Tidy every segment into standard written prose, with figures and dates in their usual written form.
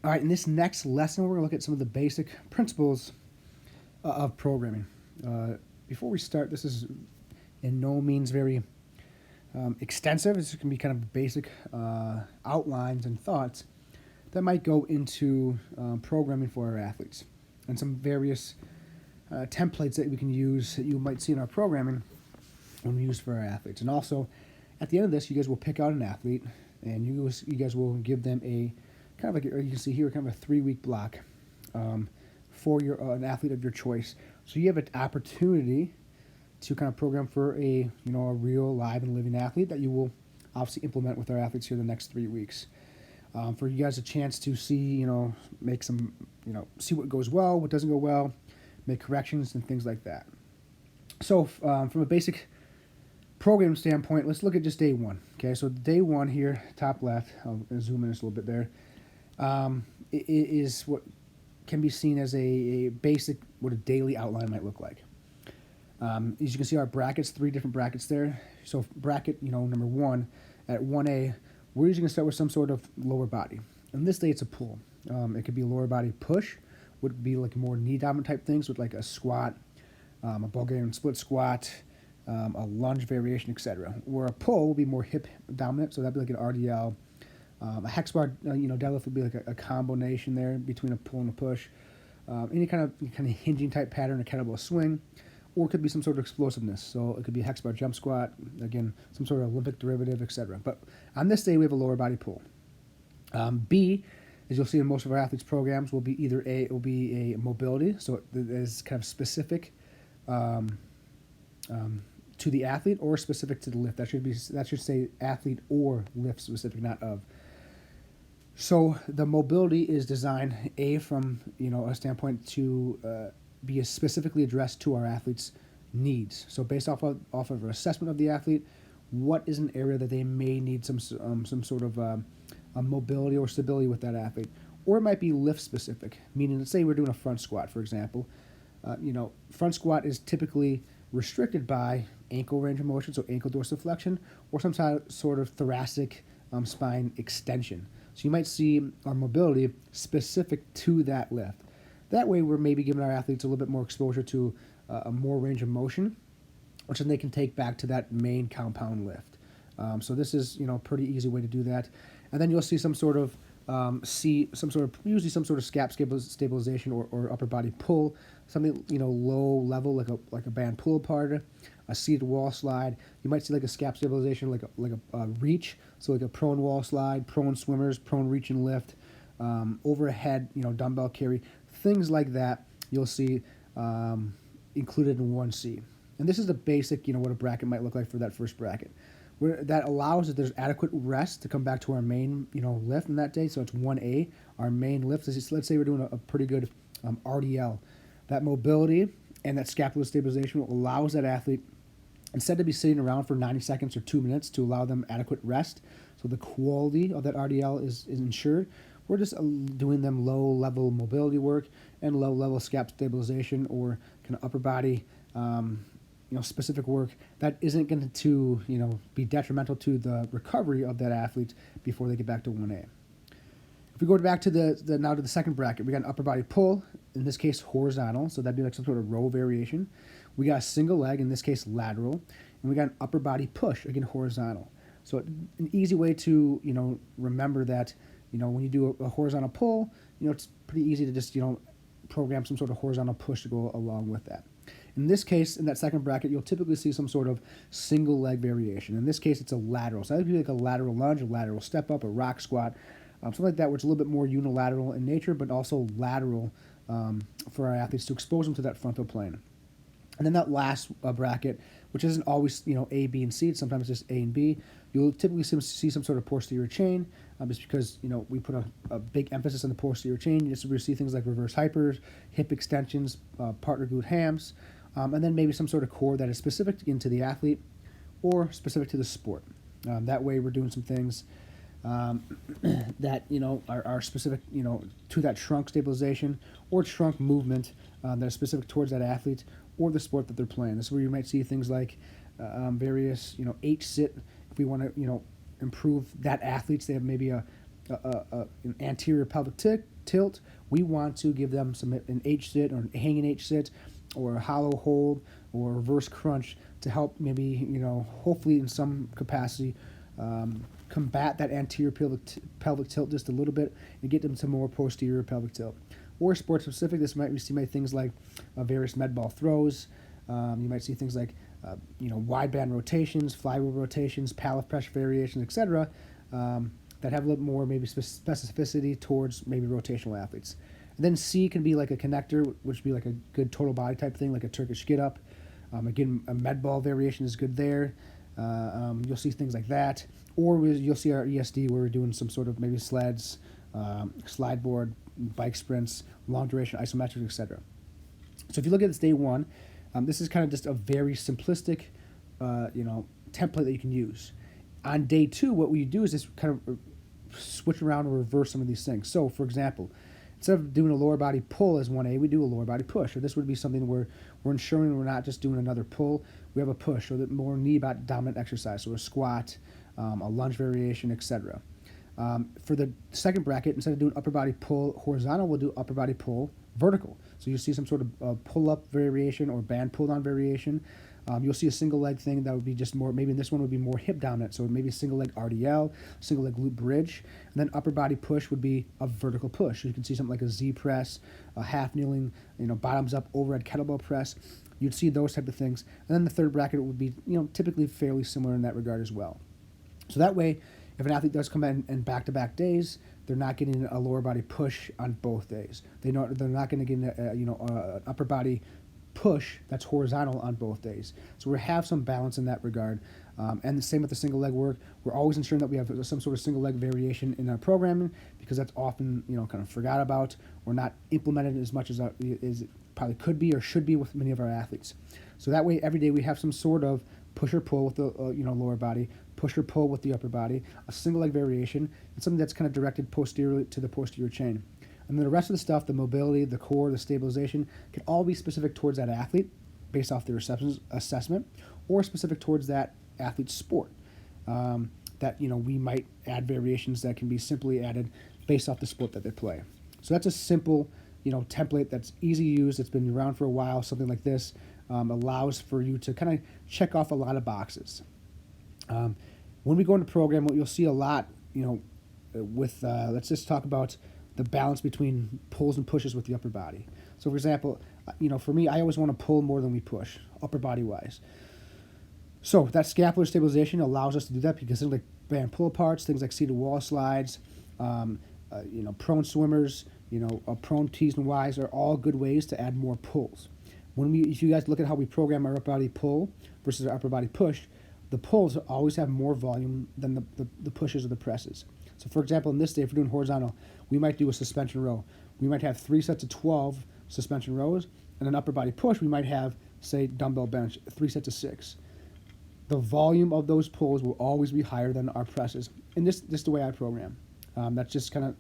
All right, in this next lesson, we're going to look at some of the basic principles of programming. Uh, Before we start, this is in no means very extensive. This can be kind of basic outlines and thoughts that might go into programming for our athletes, and some various templates that we can use that you might see in our programming when we use for our athletes. And also, at the end of this, you guys will pick out an athlete, and you guys will give them a kind of like, you can see here, kind of a 3-week block for an athlete of your choice. So you have an opportunity to kind of program for a real live and living athlete that you will obviously implement with our athletes here the next 3 weeks. For you guys a chance to see, make some, see what goes well, what doesn't go well, make corrections and things like that. So from a basic program standpoint, let's look at just day one. Okay, so day one here, top left, I'll zoom in just a little bit there, it is what can be seen as a basic, what a daily outline might look like. As you can see, our brackets, 3 different brackets there. So bracket, number 1, at 1A, we're usually going to start with some sort of lower body. And this day it's a pull. It could be a lower body push, would be like more knee dominant type things with like a squat, a Bulgarian split squat, a lunge variation, etc. Where a pull will be more hip dominant, so that'd be like an RDL. A hex bar, deadlift would be like a combination there between a pull and a push. Any kind of hinging type pattern, a kettlebell swing, or it could be some sort of explosiveness. So it could be a hex bar jump squat, again, some sort of Olympic derivative, etc. But on this day, we have a lower body pull. B, as you'll see in most of our athletes' programs, will be either it will be a mobility, so it is kind of specific to the athlete, or specific to the lift. That should say athlete or lift specific, not of. So the mobility is designed from a standpoint to be specifically addressed to our athletes' needs. So based off of our assessment of the athlete, what is an area that they may need some sort of a mobility or stability with that athlete, or it might be lift specific. Meaning, let's say we're doing a front squat, for example. Front squat is typically restricted by ankle range of motion, so ankle dorsiflexion, or some sort of thoracic spine extension. So you might see our mobility specific to that lift. That way, we're maybe giving our athletes a little bit more exposure to a more range of motion, which then they can take back to that main compound lift. So this is a pretty easy way to do that. And then you'll see some sort of usually some sort of scap stabilization or upper body pull, something low level like a band pull apart, a seated wall slide. You might see like a scap stabilization, like a reach, so like a prone wall slide, prone swimmers, prone reach and lift, overhead dumbbell carry, things like that. You'll see included in 1C. And this is the basic what a bracket might look like for that first bracket. Where that allows that there's adequate rest to come back to our main lift in that day. So it's 1A, our main lift. Let's say we're doing a pretty good RDL. That mobility and that scapular stabilization allows that athlete, instead of be sitting around for 90 seconds or 2 minutes, to allow them adequate rest. So the quality of that RDL is ensured. We're just doing them low-level mobility work and low-level scap stabilization, or kind of upper body specific work that isn't going to be detrimental to the recovery of that athlete before they get back to 1A. If we go back to now to the second bracket, we got an upper body pull, in this case horizontal, so that'd be like some sort of row variation. We got a single leg, in this case lateral, and we got an upper body push, again horizontal. So an easy way to remember that when you do a horizontal pull, it's pretty easy to just program some sort of horizontal push to go along with that. In this case, in that second bracket, you'll typically see some sort of single leg variation. In this case, it's a lateral. So that would be like a lateral lunge, a lateral step up, a rock squat, something like that, where it's a little bit more unilateral in nature, but also lateral for our athletes to expose them to that frontal plane. And then that last bracket, which isn't always A, B, and C, it's sometimes just A and B, you'll typically see some sort of posterior chain, just because we put a big emphasis on the posterior chain. You just see things like reverse hypers, hip extensions, partner glute hams, and then maybe some sort of core that is specific into the athlete or specific to the sport. That way, we're doing some things that are specific to that trunk stabilization or trunk movement that are specific towards that athlete or the sport that they're playing. This is where you might see things like various H sit. If we want to improve that athletes, they have maybe a an anterior pelvic tilt, we want to give them an H sit or a hanging H sit or a hollow hold or a reverse crunch to help maybe, hopefully in some capacity, combat that anterior pelvic tilt just a little bit and get them to more posterior pelvic tilt. Or sport specific, we see things like various med ball throws. You might see things like wide band rotations, flywheel rotations, palate pressure variations, etc. That have a little more maybe specificity towards maybe rotational athletes. And then C can be like a connector, which would be like a good total body type thing, like a Turkish get up. Again, a med ball variation is good there. You'll see things like that. Or you'll see our ESD where we're doing some sort of maybe sleds, slide board, bike sprints, long duration isometric, etc. So if you look at this day one, this is kind of just a very simplistic, template that you can use. On day two, what we do is just kind of switch around and reverse some of these things. So, for example, instead of doing a lower body pull as 1A, we do a lower body push. Or this would be something where we're ensuring we're not just doing another pull, we have a push, or the more knee dominant exercise, so a squat, a lunge variation, etc. For the second bracket, instead of doing upper body pull horizontal, we'll do upper body pull vertical. So you'll see some sort of pull-up variation or band pull-down variation. You'll see a single leg thing that would be just more, maybe this one would be more hip dominant, so maybe a single leg RDL, single leg glute bridge, and then upper body push would be a vertical push. You can see something like a Z press, a half kneeling, bottoms up overhead kettlebell press. You'd see those type of things. And then the third bracket would be, typically fairly similar in that regard as well. So that way, if an athlete does come in back-to-back days, they're not getting a lower body push on both days. They're not going to get an upper body push that's horizontal on both days. So we have some balance in that regard. And the same with the single leg work. We're always ensuring that we have some sort of single leg variation in our programming because that's often kind of forgot about or not implemented as much as it probably could be or should be with many of our athletes. So that way every day we have some sort of push or pull with the lower body, push or pull with the upper body, a single leg variation, and something that's kind of directed posteriorly to the posterior chain. And then the rest of the stuff, the mobility, the core, the stabilization, can all be specific towards that athlete based off their assessment or specific towards that athlete's sport. That we might add variations that can be simply added based off the sport that they play. So that's a simple template that's easy to use. It's been around for a while. Something like this allows for you to kind of check off a lot of boxes. When we go into program, what you'll see a lot, with let's just talk about the balance between pulls and pushes with the upper body. So, for example, for me, I always want to pull more than we push, upper body wise. So that scapular stabilization allows us to do that because things like band pull aparts, things like seated wall slides, prone swimmers, prone T's and Y's are all good ways to add more pulls. If you guys look at how we program our upper body pull versus our upper body push, the pulls always have more volume than the pushes or the presses. So for example, in this day, if we're doing horizontal, we might do a suspension row. We might have 3 sets of 12 suspension rows, and an upper body push, we might have, say, dumbbell bench, 3 sets of 6. The volume of those pulls will always be higher than our presses. And this is the way I program. That's just kind of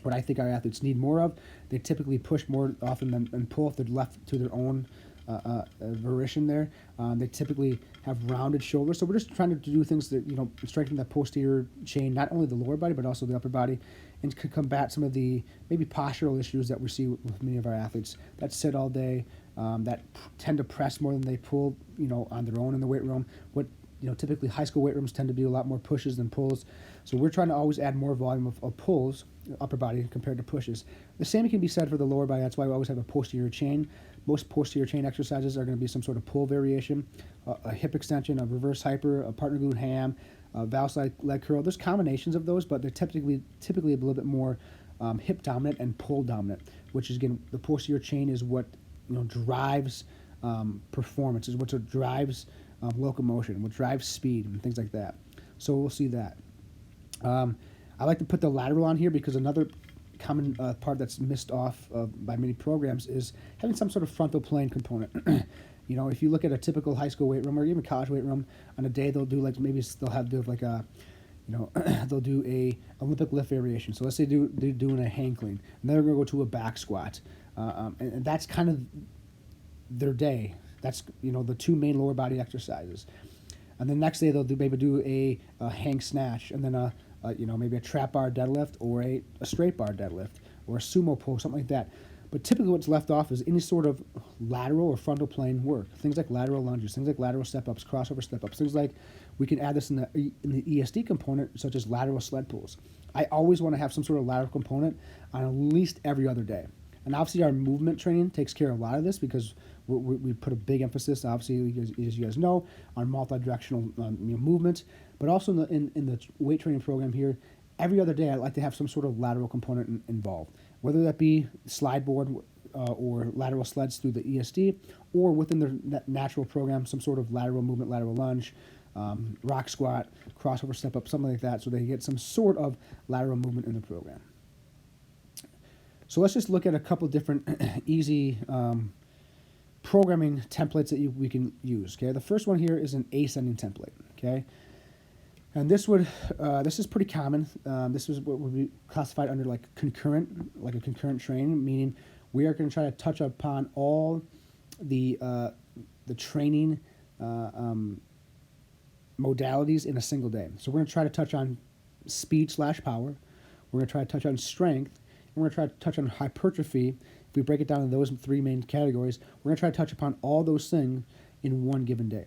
what I think our athletes need more of. They typically push more often than pull if they're left to their own volition there. They typically have rounded shoulders. So we're just trying to do things that, strengthen that posterior chain, not only the lower body, but also the upper body, and could combat some of the maybe postural issues that we see with many of our athletes that sit all day, that tend to press more than they pull, on their own in the weight room. Typically high school weight rooms tend to be a lot more pushes than pulls. So we're trying to always add more volume of pulls, upper body, compared to pushes. The same can be said for the lower body. That's why we always have a posterior chain. Most posterior chain exercises are going to be some sort of pull variation, a hip extension, a reverse hyper, a partner glute ham, a valve side leg curl. There's combinations of those, but they're typically a little bit more hip dominant and pull dominant, which is, again, the posterior chain is what drives performance, is what drives locomotion, what drives speed and things like that. So we'll see that. I like to put the lateral on here because another common part that's missed off by many programs is having some sort of frontal plane component. If you look at a typical high school weight room or even college weight room, on a day they'll do they'll do a Olympic lift variation. So let's say they're doing a hang clean, and then they're going to go to a back squat, and that's kind of their day. That's the two main lower body exercises. And the next day they'll maybe do a hang snatch, and then a maybe a trap bar deadlift or a straight bar deadlift or a sumo pull, something like that. But typically what's left off is any sort of lateral or frontal plane work. Things like lateral lunges, things like lateral step-ups, crossover step-ups, things like we can add this in the ESD component, such as lateral sled pulls. I always want to have some sort of lateral component on at least every other day. And obviously our movement training takes care of a lot of this because we put a big emphasis, obviously, as you guys know, on multi-directional movement. But also in the weight training program here, every other day I like to have some sort of lateral component involved, whether that be slide board or lateral sleds through the ESD, or within their natural program, some sort of lateral movement, lateral lunge, rock squat, crossover step up, something like that, so they get some sort of lateral movement in the program. So let's just look at a couple different easy programming templates that we can use. Okay, the first one here is an ascending template. Okay, and this is pretty common. This is what would be classified under like a concurrent training, meaning we are going to try to touch upon all the training modalities in a single day. So we're going to try to touch on speed/power. We're going to try to touch on strength. And we're going to try to touch on hypertrophy. If we break it down into those three main categories, we're going to try to touch upon all those things in one given day.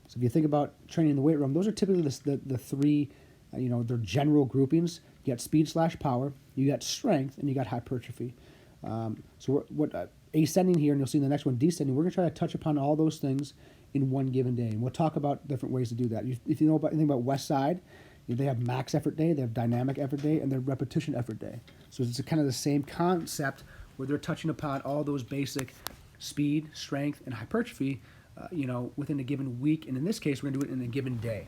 So if you think about training in the weight room, those are typically the three, their general groupings. You got speed/power, you got strength, and you got hypertrophy. So what ascending here, and you'll see in the next one, descending, we're going to try to touch upon all those things in one given day. And we'll talk about different ways to do that. If you know about anything about Westside, they have max effort day, they have dynamic effort day, and their repetition effort day. So it's kind of the same concept where they're touching upon all those basic speed, strength, and hypertrophy, within a given week. And in this case, we're going to do it in a given day.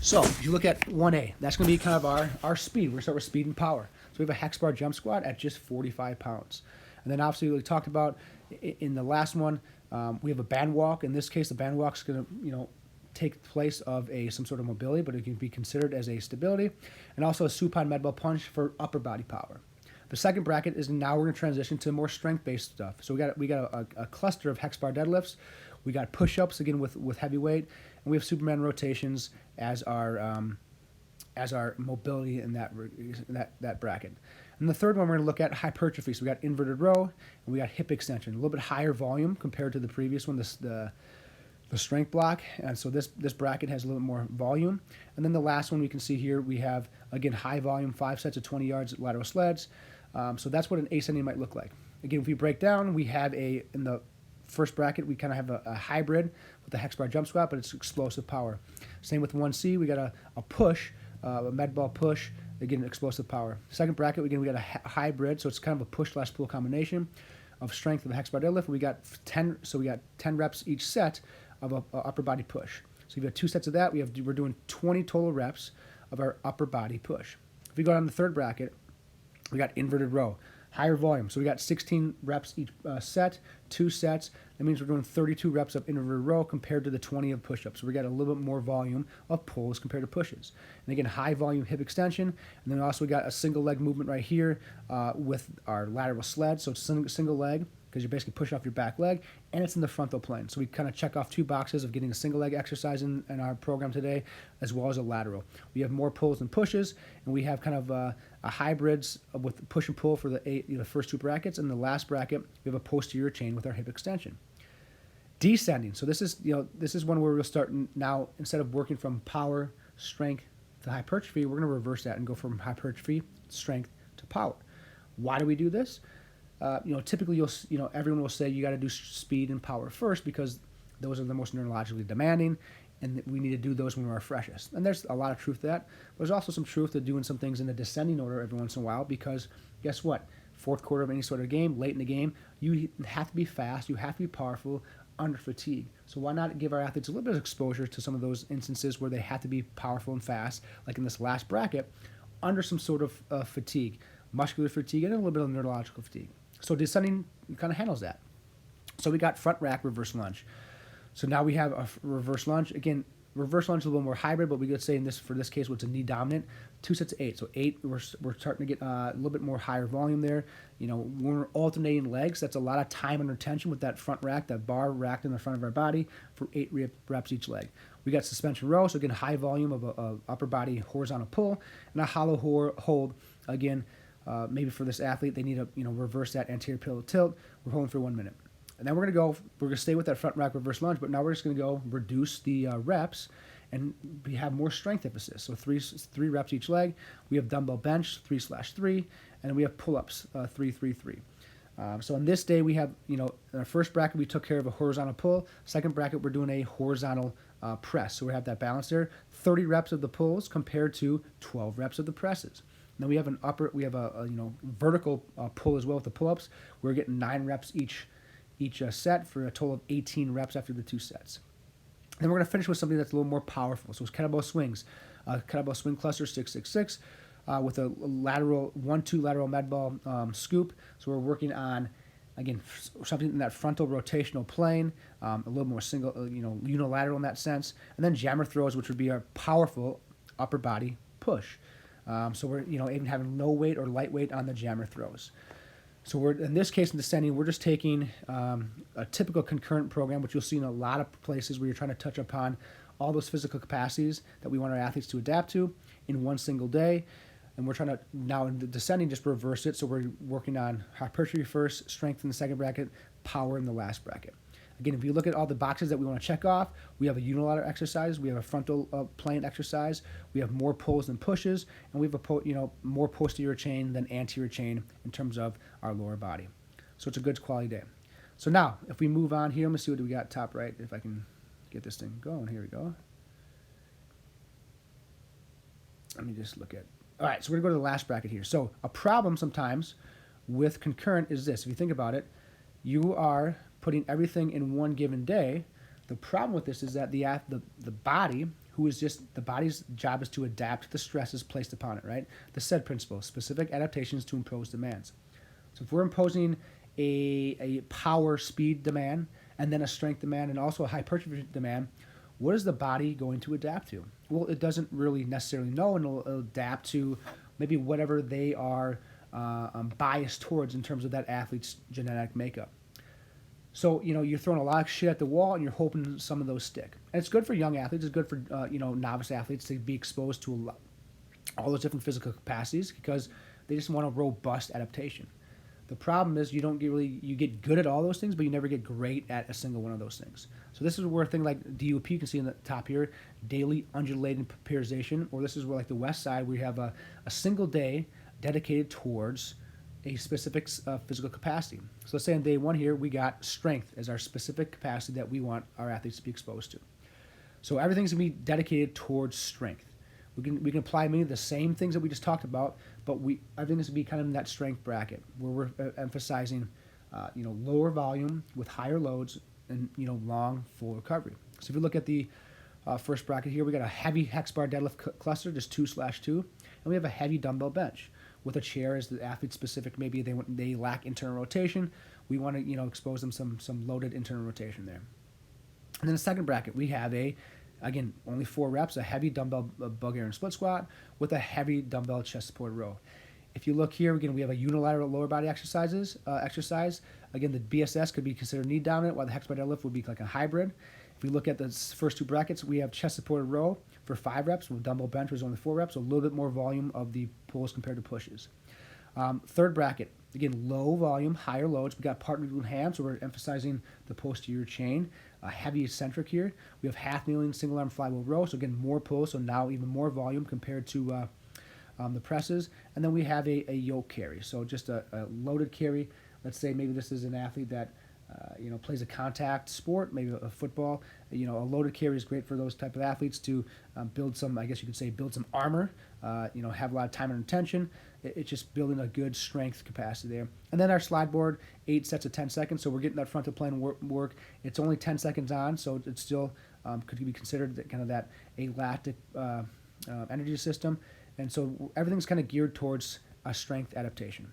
So if you look at 1A, that's going to be kind of our speed. We're going to start with speed and power. So we have a hex bar jump squat at just 45 pounds. And then obviously we talked about in the last one, we have a band walk. In this case, the band walk is going to, take place of some sort of mobility, but it can be considered as a stability. And also a supine med ball punch for upper body power. The second bracket is now we're going to transition to more strength-based stuff. So we got a cluster of hex bar deadlifts. We got push-ups again with heavy weight, and we have Superman rotations as our mobility in that bracket. And the third one we're going to look at hypertrophy. So we got inverted row and we got hip extension, a little bit higher volume compared to the previous one, the strength block. And so this bracket has a little bit more volume. And then the last one we can see here, we have again high volume, 5 sets of 20 yards lateral sleds. So that's what an ascending might look like. Again, if we break down, we have in the first bracket, we kind of have a hybrid with the hex bar jump squat, but it's explosive power. Same with 1C, we got a push, a med ball push, again, explosive power. Second bracket, again, we got a hybrid, so it's kind of a push/pull combination of strength of a hex bar deadlift. We got 10 reps each set of a upper body push. So you've got 2 sets of that. We're doing 20 total reps of our upper body push. If we go down the third bracket, we got inverted row, higher volume. So we got 16 reps each set, 2 sets. That means we're doing 32 reps of inverted row compared to the 20 of push-ups. So we got a little bit more volume of pulls compared to pushes. And again, high volume hip extension. And then also we got a single leg movement right here with our lateral sled. So it's single leg, because you basically push off your back leg, and it's in the frontal plane. So we kind of check off 2 boxes of getting a single leg exercise in our program today, as well as a lateral. We have more pulls than pushes, and we have kind of a hybrids with push and pull for the first 2 brackets, and the last bracket we have a posterior chain with our hip extension. Descending. So this is one where we'll start now, instead of working from power, strength to hypertrophy, we're going to reverse that and go from hypertrophy, strength to power. Why do we do this? Typically everyone will say you got to do speed and power first because those are the most neurologically demanding, and we need to do those when we're our freshest. And there's a lot of truth to that. But there's also some truth to doing some things in a descending order every once in a while, because guess what? Fourth quarter of any sort of game, late in the game, you have to be fast, you have to be powerful under fatigue. So why not give our athletes a little bit of exposure to some of those instances where they have to be powerful and fast, like in this last bracket, under some sort of fatigue, muscular fatigue, and a little bit of neurological fatigue. So descending kind of handles that. So we got front rack reverse lunge. So now we have a reverse lunge. Again, Reverse lunge is a little more hybrid, but we could say for this case, what's a knee dominant, 2 sets of 8. So 8, we're starting to get a little bit more higher volume there. When we're alternating legs, that's a lot of time under tension with that front rack, that bar racked in the front of our body for 8 reps each leg. We got suspension row, so again, high volume of a upper body horizontal pull, and a hollow hold. Again, maybe for this athlete, they need to reverse that anterior pillar tilt. We're holding for 1 minute. And then we're going to stay with that front rack reverse lunge, but now we're just going to go reduce the reps, and we have more strength emphasis. So three reps each leg. We have dumbbell bench, 3/3, and then we have pull-ups, 3/3/3. So on this day, we have, in our first bracket, we took care of a horizontal pull. Second bracket, we're doing a horizontal press. So we have that balance there. 30 reps of the pulls compared to 12 reps of the presses. And then we have a vertical pull as well with the pull-ups. We're getting 9 reps each set for a total of 18 reps after the 2 sets. Then we're going to finish with something that's a little more powerful. So it's kettlebell swings. Kettlebell swing cluster 666 with a lateral 1-2 lateral med ball scoop. So we're working on, again, something in that frontal rotational plane, a little more unilateral in that sense. And then jammer throws, which would be our powerful upper body push. So we're even having no weight or light weight on the jammer throws. So we're, in this case, in descending, we're just taking a typical concurrent program, which you'll see in a lot of places where you're trying to touch upon all those physical capacities that we want our athletes to adapt to in one single day. And we're trying to, now in the descending, just reverse it. So we're working on hypertrophy first, strength in the second bracket, power in the last bracket. Again, if you look at all the boxes that we want to check off, we have a unilateral exercise, we have a frontal plane exercise, we have more pulls than pushes, and we have more posterior chain than anterior chain in terms of our lower body. So it's a good quality day. So now, if we move on here, let me see what we got top right, if I can get this thing going. Here we go. Let me just look at. All right, so we're going to go to the last bracket here. So a problem sometimes with concurrent is this. If you think about it, you are putting everything in one given day. The problem with this is that the body, the body's job is to adapt to the stresses placed upon it, right? The SAID principle, specific adaptations to impose demands. So if we're imposing a power speed demand and then a strength demand and also a hypertrophy demand, what is the body going to adapt to? Well, it doesn't really necessarily know, and it'll adapt to maybe whatever they are biased towards in terms of that athlete's genetic makeup. So, you're throwing a lot of shit at the wall and you're hoping some of those stick. And it's good for young athletes. It's good for, novice athletes to be exposed to all those different physical capacities because they just want a robust adaptation. The problem is you get good at all those things, but you never get great at a single one of those things. So this is where a thing like DUP, you can see in the top here, daily undulating periodization, or this is where like the west side, we have a single day dedicated towards a specific physical capacity. So let's say on day 1 here, we got strength as our specific capacity that we want our athletes to be exposed to. So everything's gonna be dedicated towards strength. We can apply many of the same things that we just talked about, but everything's gonna be kind of in that strength bracket where we're emphasizing, lower volume with higher loads and long full recovery. So if you look at the first bracket here, we got a heavy hex bar deadlift cluster, just 2/2, and we have a heavy dumbbell bench with a chair as the athlete specific. Maybe they lack internal rotation. We want to expose them some loaded internal rotation there. And then the second bracket, we have again only 4 reps, a heavy dumbbell Bulgarian split squat with a heavy dumbbell chest supported row. If you look here, again, we have a unilateral lower body exercise. Again, the BSS could be considered knee dominant, while the hex bar deadlift would be like a hybrid. If we look at the first 2 brackets, we have chest supported row for 5 reps, with dumbbell bench was only 4 reps, so a little bit more volume of the pulls compared to pushes. Third bracket, again, low volume, higher loads. We got partner glute ham, so we're emphasizing the posterior chain. Heavy eccentric here. We have half kneeling single arm flywheel row, so again, more pulls, so now even more volume compared to the presses. And then we have a yoke carry, so just a loaded carry. Let's say maybe this is an athlete that plays a contact sport, maybe a football. A loaded carry is great for those type of athletes to build some, I guess you could say, build some armor, have a lot of time and attention. It's just building a good strength capacity there. And then our slide board, 8 sets of 10 seconds, so we're getting that frontal plane work. It's only 10 seconds on, so it's still could be considered kind of that lactic energy system. And so everything's kind of geared towards a strength adaptation.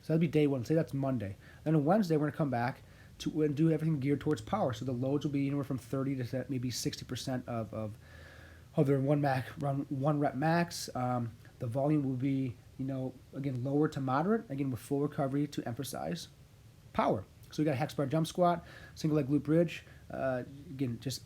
So that'd be day 1. Say that's Monday. Then on Wednesday, we're going to come back to do everything geared towards power. So the loads will be anywhere from 30 to maybe 60% of However, run one rep max. The volume will be, again, lower to moderate, again, with full recovery to emphasize power. So we got a hex bar jump squat, single leg glute bridge. Again, just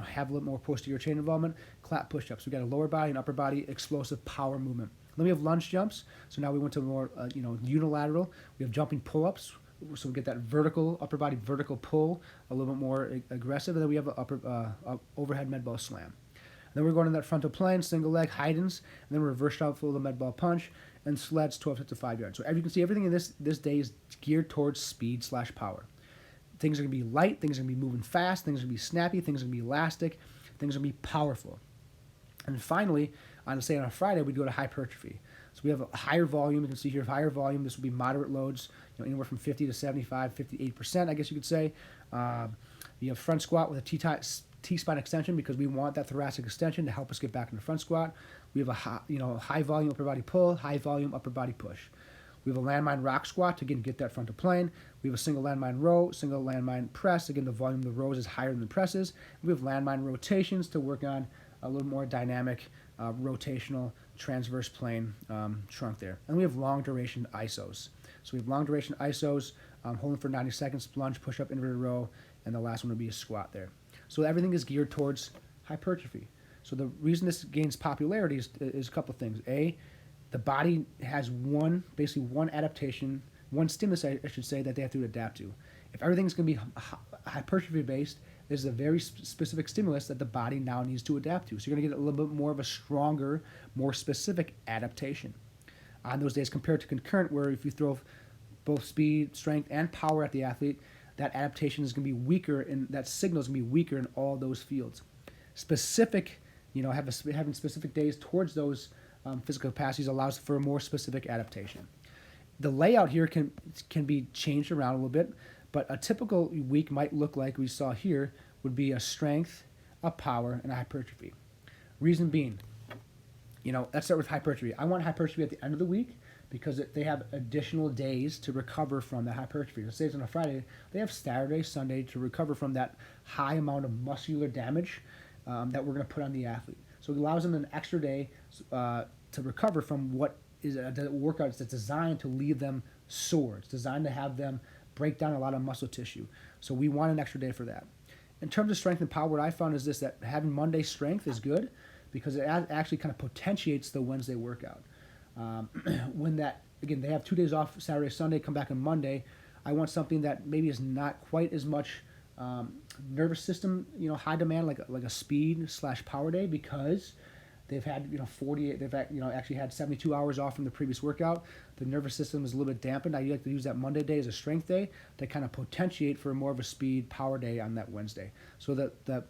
have a little more posterior chain involvement. Clap push-ups. We got a lower body and upper body explosive power movement. Then we have lunge jumps. So now we went to more unilateral. We have jumping pull-ups. So we get that vertical upper body vertical pull, a little bit more aggressive. And then we have a overhead med ball slam. And then we're going to that frontal plane, single leg, Haydn's, and then reverse shuffle the med ball punch, and sleds 12 to 5 yards. So as you can see, everything in this day is geared towards speed/power. Things are going to be light, things are going to be moving fast, things are going to be snappy, things are going to be elastic, things are going to be powerful. And finally, on a Friday, we go to hypertrophy. So we have a higher volume. You can see here, higher volume. This will be moderate loads, anywhere from 50 to 75, 58%, I guess you could say. You have front squat with a T-spine extension because we want that thoracic extension to help us get back in the front squat. We have a high volume upper body pull, high volume upper body push. We have a landmine rock squat to, again, get that frontal plane. We have a single landmine row, single landmine press. Again, the volume of the rows is higher than the presses. We have landmine rotations to work on a little more dynamic, rotational, transverse plane trunk there. And we have long duration isos. So we have long duration isos, holding for 90 seconds, lunge, push up, inverted row, and the last one would be a squat there. So everything is geared towards hypertrophy. So the reason this gains popularity is a couple of things. A, the body has basically one adaptation, one stimulus, I should say, that they have to adapt to. If everything's going to be hypertrophy based, there's a very specific stimulus that the body now needs to adapt to. So you're going to get a little bit more of a stronger, more specific adaptation on those days compared to concurrent, where if you throw both speed, strength, and power at the athlete, that adaptation is going to be weaker, and that signal is going to be weaker in all those fields. Specific, having specific days towards those physical capacities allows for a more specific adaptation. The layout here can be changed around a little bit, but a typical week might look like we saw here would be a strength, a power, and a hypertrophy. Reason being, let's start with hypertrophy. I want hypertrophy at the end of the week because they have additional days to recover from that hypertrophy. Let's say it's on a Friday, they have Saturday, Sunday to recover from that high amount of muscular damage that we're going to put on the athlete. So it allows them an extra day to recover from what is a workout that's designed to leave them sore. It's designed to have them break down a lot of muscle tissue. So we want an extra day for that. In terms of strength and power, what I found is this, that having Monday strength is good because it actually kind of potentiates the Wednesday workout. When they have 2 days off, Saturday, Sunday, come back on Monday, I want something that maybe is not quite as much nervous system, high demand, like a speed/power day, because they've had, actually had 72 hours off from the previous workout. The nervous system is a little bit dampened. I like to use that Monday day as a strength day to kind of potentiate for more of a speed power day on that Wednesday. So that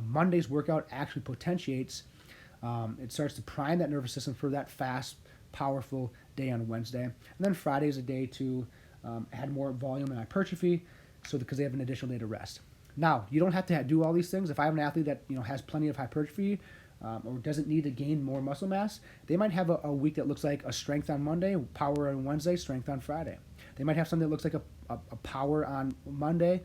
Monday's workout actually potentiates, it starts to prime that nervous system for that fast, powerful day on Wednesday. And then Friday is a day to add more volume and hypertrophy, because they have an additional day to rest. Now, you don't have to do all these things. If I have an athlete that has plenty of hypertrophy, or doesn't need to gain more muscle mass, they might have a week that looks like a strength on Monday, power on Wednesday, strength on Friday. They might have something that looks like a power on Monday,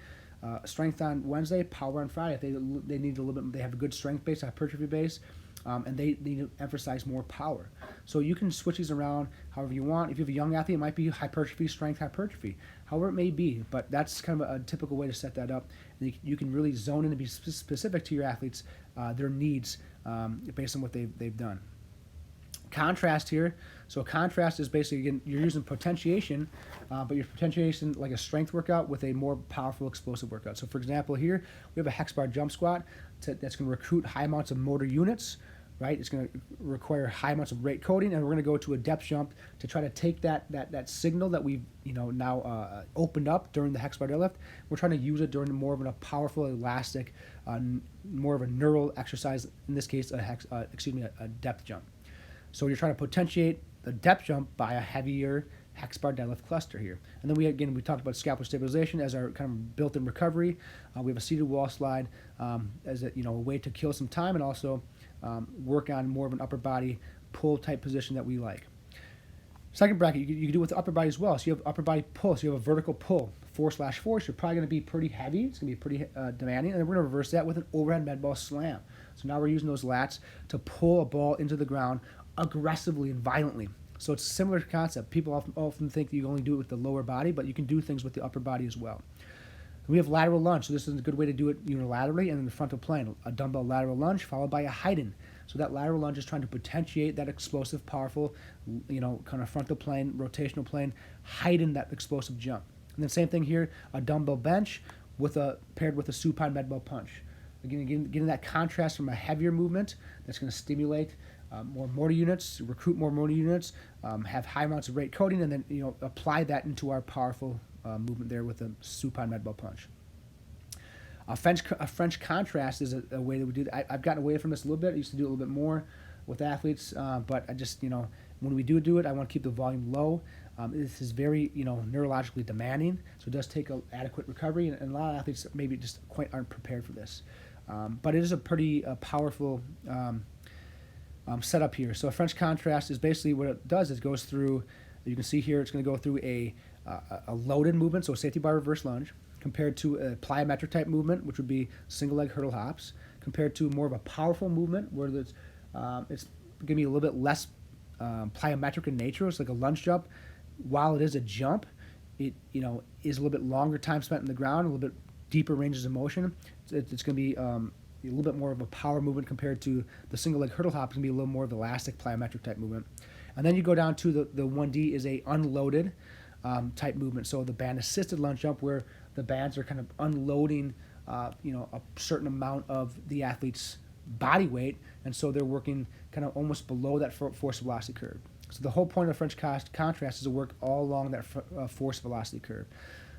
strength on Wednesday, power on Friday. If they need a little bit, they have a good strength base, hypertrophy base, and they need to emphasize more power. So you can switch these around however you want. If you have a young athlete, it might be hypertrophy, strength, hypertrophy, however it may be. But that's kind of a typical way to set that up. And you can really zone in and be specific to your athletes, their needs, based on what they've done. Contrast here. So contrast is basically, again, you're using potentiation, but your potentiation like a strength workout with a more powerful explosive workout. So for example, here we have a hex bar jump squat that's going to recruit high amounts of motor units, right? It's going to require high amounts of rate coding, and we're going to go to a depth jump to try to take that signal that we've now opened up during the hex bar deadlift. We're trying to use it during more of a powerful, elastic, more of a neural exercise. In this case, a depth jump. So you're trying to potentiate the depth jump by a heavier hex bar deadlift cluster here. And then we talked about scapular stabilization as our kind of built-in recovery. We have a seated wall slide as a way to kill some time and also work on more of an upper body pull type position that we like. Second bracket, you can do with the upper body as well. So you have upper body pull, so you have a vertical pull, 4/4. So you're probably going to be pretty heavy. It's going to be pretty demanding. And then we're going to reverse that with an overhead med ball slam. So now we're using those lats to pull a ball into the ground aggressively and violently. So it's a similar concept. People often think that you only do it with the lower body, but you can do things with the upper body as well. We have lateral lunge, so this is a good way to do it unilaterally and in the frontal plane. A dumbbell lateral lunge followed by a Haiden. So that lateral lunge is trying to potentiate that explosive, powerful, kind of frontal plane, rotational plane, Haiden that explosive jump. And then same thing here, a dumbbell bench paired with a supine med ball punch. Again, getting that contrast from a heavier movement that's going to stimulate more motor units, recruit more motor units, have high amounts of rate coding, and then apply that into our powerful movement there with a supine med ball punch. A French contrast is a way that we do that. I've gotten away from this a little bit. I used to do it a little bit more with athletes, but I just, when we do it, I want to keep the volume low. This is very, neurologically demanding, so it does take an adequate recovery, and a lot of athletes maybe just aren't prepared for this. But it is a pretty powerful setup here. So a French contrast is basically what it does is goes through, you can see here, it's going to go through a loaded movement, so a safety bar reverse lunge, compared to a plyometric type movement, which would be single leg hurdle hops, compared to more of a powerful movement where it's going to be a little bit less plyometric in nature. It's like a lunge jump. While it is a jump, it is a little bit longer time spent in the ground, a little bit deeper ranges of motion. It's going to be a little bit more of a power movement compared to the single leg hurdle hop. It's going to be a little more of elastic plyometric type movement. And then you go down to the 1D is a unloaded type movement. So the band assisted lunge jump where the bands are kind of unloading, a certain amount of the athlete's body weight, and so they're working kind of almost below that force velocity curve. So the whole point of French contrast is to work all along that force velocity curve.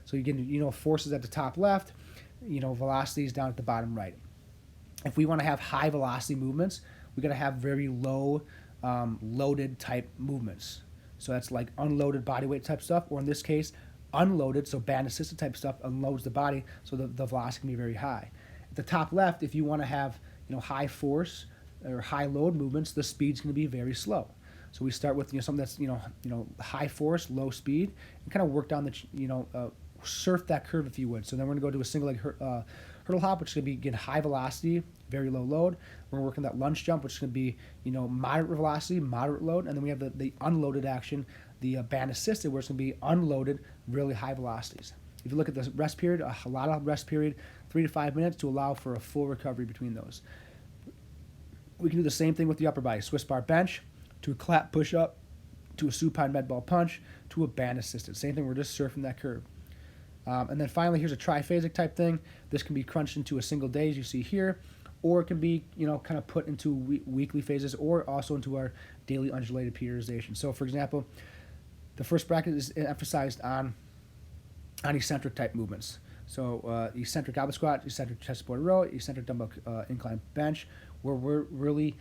So you get, forces at the top left, velocities down at the bottom right. If we want to have high velocity movements, we got to have very low loaded type movements. So that's like unloaded body weight type stuff, or in this case, unloaded, so band assisted type stuff unloads the body, so the velocity can be very high. At the top left, if you want to have high force or high load movements, the speed's going to be very slow. So we start with something that's high force, low speed, and kind of work down the surf that curve if you would. So then we're going to go to a single leg hurdle hop, which is going to be high velocity, very low load. We're working that lunge jump, which is going to be moderate velocity, moderate load, and then we have the unloaded action, the band assisted, where it's going to be unloaded, really high velocities. If you look at the rest period, a lot of rest period, 3 to 5 minutes to allow for a full recovery between those. We can do the same thing with the upper body, Swiss bar bench, to a clap push up, to a supine med ball punch, to a band assisted. Same thing, we're just surfing that curve. And then finally, here's a triphasic type thing. This can be crunched into a single day, as you see here, or it can be, kind of put into weekly phases, or also into our daily undulated periodization. So, for example, the first bracket is emphasized on eccentric type movements. So, eccentric goblet squat, eccentric chest supported row, eccentric dumbbell incline bench, where we're really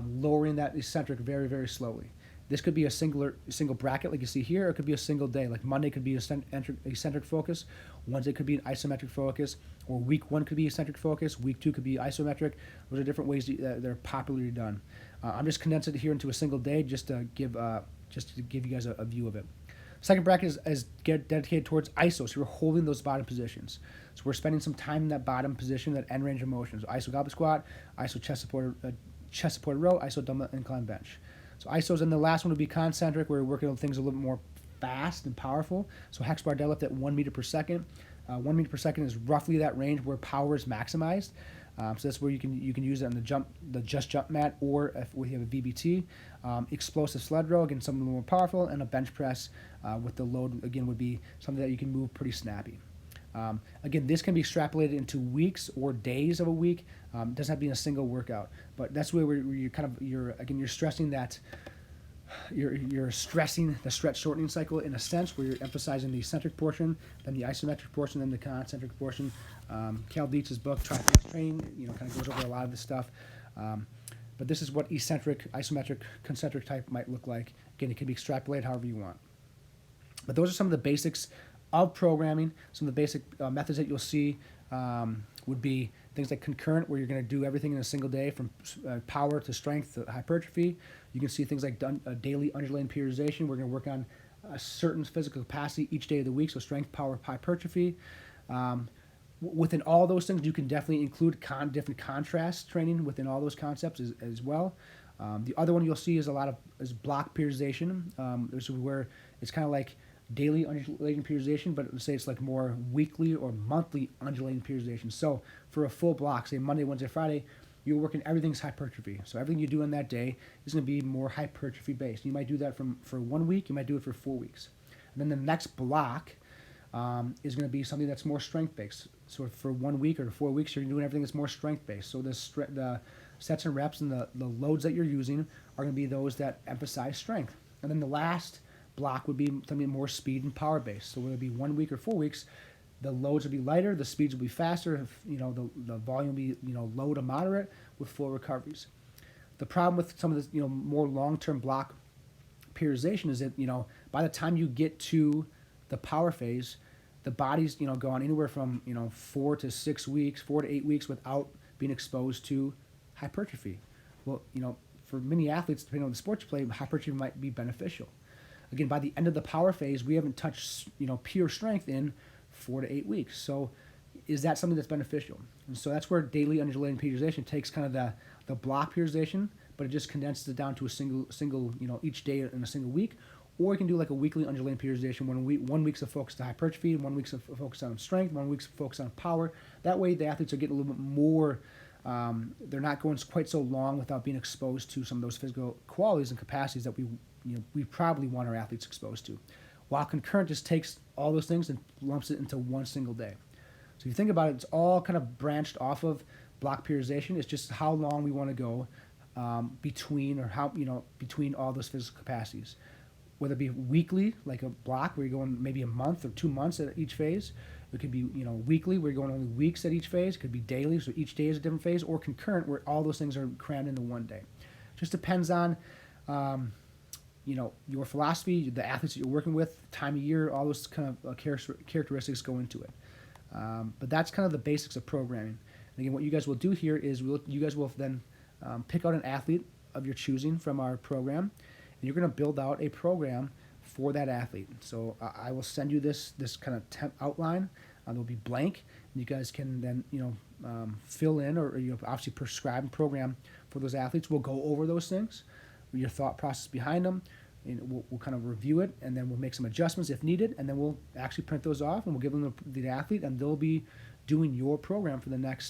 lowering that eccentric very, very slowly. This could be a single bracket like you see here, or it could be a single day. Like Monday could be eccentric focus, Wednesday could be an isometric focus, or week 1 could be eccentric focus, week 2 could be isometric. Those are different ways that they're popularly done. I'm just condensing it here into a single day just to give you guys a view of it. Second bracket is dedicated towards iso, so we're holding those bottom positions. So we're spending some time in that bottom position, that end range of motion. So iso goblet squat, iso chest supported row, iso dumbbell incline bench. So isos, and the last one would be concentric, where we're working on things a little more fast and powerful. So hex bar deadlift at 1 meter per second. 1 meter per second is roughly that range where power is maximized. So that's where you can use it on the just jump mat, or if we have a VBT. Explosive sled row, again, something a little more powerful, and a bench press with the load, again, would be something that you can move pretty snappy. Again, this can be extrapolated into weeks or days of a week. It doesn't have to be in a single workout, but that's where you're stressing that. You're stressing the stretch shortening cycle in a sense, where you're emphasizing the eccentric portion, then the isometric portion, then the concentric portion. Cal Dietz's book, Triphasic Training, kind of goes over a lot of this stuff. But this is what eccentric, isometric, concentric type might look like. Again, it can be extrapolated however you want. But those are some of the basics of programming. Some of the basic methods that you'll see would be things like concurrent, where you're going to do everything in a single day, from power to strength to hypertrophy. You can see things like daily undulating periodization. We're going to work on a certain physical capacity each day of the week, so strength, power, hypertrophy. Within all those things, you can definitely include different contrast training within all those concepts as well. The other one you'll see is a lot of is block periodization, which is where it's kind of like daily undulating periodization, but let's say it's like more weekly or monthly undulating periodization. So for a full block, say Monday, Wednesday, Friday, you're working everything's hypertrophy. So everything you do in that day is going to be more hypertrophy based. You might do that for 1 week. You might do it for 4 weeks. And then the next block is going to be something that's more strength based. So for 1 week or 4 weeks, you're doing everything that's more strength based. So the sets and reps and the loads that you're using are going to be those that emphasize strength. And then the last block would be something more speed and power based. So whether it be 1 week or 4 weeks, the loads will be lighter, the speeds will be faster. The volume will be low to moderate with full recoveries. The problem with some of the more long-term block periodization is that by the time you get to the power phase, the body's go on anywhere from 4 to 6 weeks, 4 to 8 weeks without being exposed to hypertrophy. Well, for many athletes, depending on the sport you play, hypertrophy might be beneficial. Again, by the end of the power phase, we haven't touched pure strength in 4 to 8 weeks. So is that something that's beneficial? And so that's where daily undulating periodization takes kind of the block periodization, but it just condenses it down to a single each day in a single week. Or you can do like a weekly undulating periodization, 1 week's of focus on hypertrophy, 1 week's of focus on strength, 1 week's of focus on power. That way the athletes are getting a little bit more, they're not going quite so long without being exposed to some of those physical qualities and capacities that we probably want our athletes exposed to. While concurrent just takes all those things and lumps it into one single day. So if you think about it, it's all kind of branched off of block periodization. It's just how long we want to go between all those physical capacities. Whether it be weekly, like a block where you're going maybe a month or 2 months at each phase. It could be weekly where you're going only weeks at each phase. It could be daily, so each day is a different phase, or concurrent where all those things are crammed into one day. Just depends on your philosophy, the athletes that you're working with, time of year, all those kind of characteristics go into it. But that's kind of the basics of programming. And again, what you guys will do here is you guys will then pick out an athlete of your choosing from our program, and you're going to build out a program for that athlete. So I will send you this kind of temp outline. It'll be blank, and you guys can then fill in or obviously prescribe and program for those athletes. We'll go over those things, your thought process behind them, and we'll kind of review it, and then we'll make some adjustments if needed, and then we'll actually print those off and we'll give them the athlete, and they'll be doing your program for the next